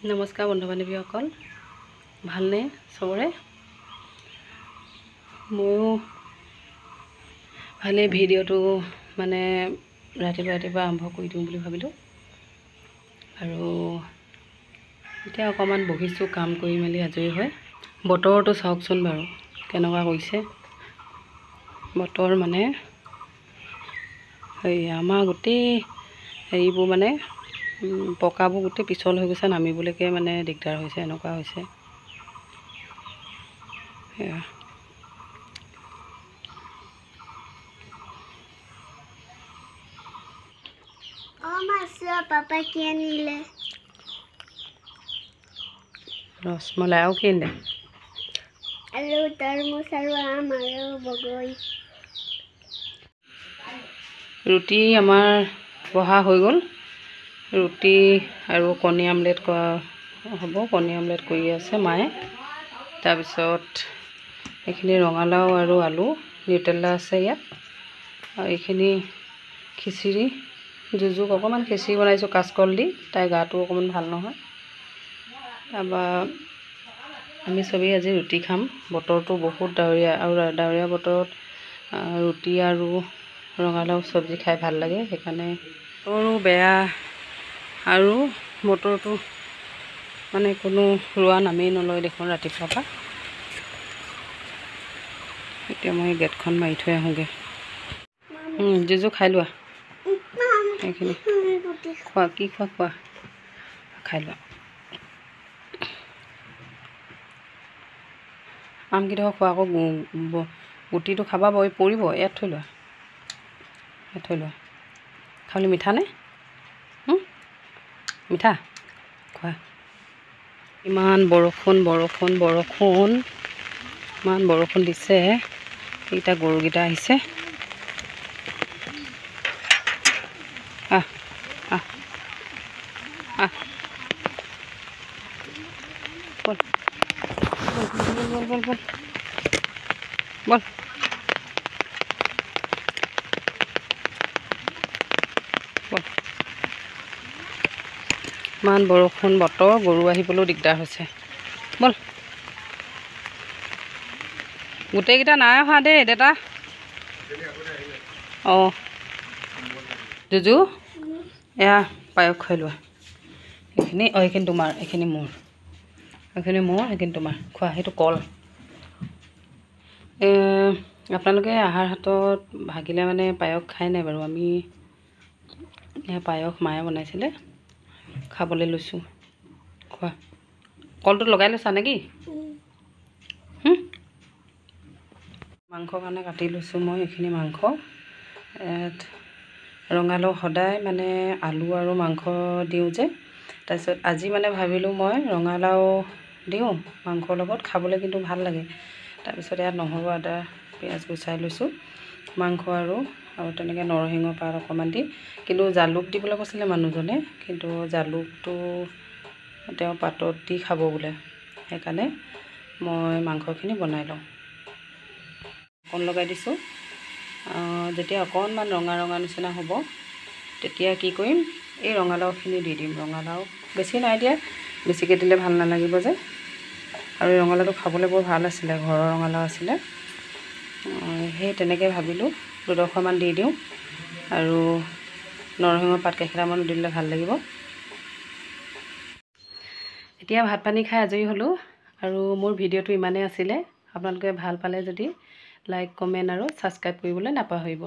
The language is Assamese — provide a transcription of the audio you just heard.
নমস্কাৰ বন্ধু বান্ধৱীসকল, ভালনে চবৰে? ময়ো ভালেই। ভিডিঅ'টো মানে ৰাতিপুৱা আৰম্ভ কৰি দিওঁ বুলি ভাবিলোঁ আৰু এতিয়া অকণমান বহিছোঁ কাম কৰি মেলি আজৰি হৈ। বতৰটো চাওকচোন বাৰু কেনেকুৱা কৰিছে। বতৰ মানে আমাৰ গোটেই হেৰিবোৰ মানে পকাবোৰ গোটেই পিছল হৈ গৈছে, নামিবলৈকে মানে দিগদাৰ হৈছে, এনেকুৱা হৈছে। পাপা কি আনিলে? ৰসমলাই আৰু কি আনিলে? আৰু তৰমুজ আৰু আম আৰু বগৰী। ৰুটি আমাৰ বহা হৈ গ'ল। ৰুটি আৰু কণী আমলেট কৰা হ'ব। কণী আমলেট কৰি আছে মায়ে। তাৰপিছত এইখিনি ৰঙালাও আৰু আলু নিউটেলা আছে ইয়াত, আৰু এইখিনি খিচিৰি। জুজুক অকণমান খিচিৰি বনাইছোঁ কাচকল দি, তাইৰ গাটো অকণমান ভাল নহয়। তাৰপৰা আমি চবেই আজি ৰুটি খাম। বতৰটো বহুত ডাৱৰীয়া, আৰু ডাৱৰীয়া বতৰত ৰুটি আৰু ৰঙালাও চব্জি খাই ভাল লাগে। সেইকাৰণে বতৰো বেয়া আৰু বতৰটো মানে কোনো ৰোৱা নামেই নলয় দেখোন ৰাতিপুৱাৰ পৰা। এতিয়া মই গেটখন মাৰি থৈ আহোঁগৈ। জুজু খাই লোৱা সেইখিনি। খোৱা, কি খোৱা খাই লোৱা। আমকেইডোখৰ খোৱা আকৌ, গুটিটো খাবা পৰিব। ইয়াত থৈ লোৱা, খালি মিঠা নে? মিঠা খোৱা। ইমান বৰষুণ ইমান বৰষুণ দিছে। এইকেইটা গৰুকেইটা আহিছে। আহ আহ আহ বল বল। ইমান বৰষুণ বতৰ, গৰু আহিবলৈও দিগদাৰ হৈছে। বল। গোটেইকেইটা নাই অহা দেই দেউতা। অঁ জুজু, এয়া পায়স খাই লোৱা। এইখিনি তোমাৰ, এইখিনি মোৰ, সেইখিনি তোমাৰ। খোৱা, সেইটো কল। আপোনালোকে আহাৰ হাতত ভাগিলে মানে পায়স খাই নাই বাৰু? আমি পায়স মায়ে বনাইছিলে, খাবলৈ লৈছোঁ। খোৱা। কলটোত লগাই লৈছা নেকি? মাংসৰ কাৰণে কাটি লৈছোঁ মই এইখিনি মাংস। ৰঙালাও সদায় মানে আলু আৰু মাংস দিওঁ যে, তাৰপিছত আজি মানে ভাবিলোঁ মই ৰঙালাও দিওঁ মাংসৰ লগত, খাবলৈ কিন্তু ভাল লাগে। তাৰপিছত ইয়াত নহৰু আদা পিঁয়াজ গুচাই লৈছোঁ। মাংস আৰু তেনেকৈ নৰসিংহ পাত অকণমান দি, কিন্তু জালুক দিবলৈ কৈছিলে মানুহজনে, কিন্তু জালুকটো তেওঁ পাতত দি খাব বোলে। সেইকাৰণে মই মাংসখিনি বনাই লওঁ। অকণ লগাই দিছোঁ। যেতিয়া অকণমান ৰঙা নিচিনা হ'ব, তেতিয়া কি কৰিম, এই ৰঙালাওখিনি দি দিম। ৰঙালাও বেছি নাই দিয়া, বেছিকৈ দিলে ভাল নালাগিব যে। আৰু এই ৰঙালাওটো খাবলৈ বৰ ভাল আছিলে, ঘৰৰ ৰঙালাও আছিলে। সেই তেনেকৈ ভাবিলোঁ দুডোখৰমান দি দিওঁ, আৰু নৰসিংহ পাত কেইটামানো দিলে ভাল লাগিব। এতিয়া ভাত পানী খাই আজৰি হ'লোঁ, আৰু মোৰ ভিডিঅ'টো ইমানেই আছিলে। আপোনালোকে ভাল পালে যদি লাইক, কমেণ্ট আৰু ছাবস্ক্ৰাইব কৰিবলৈ নাপাহৰিব।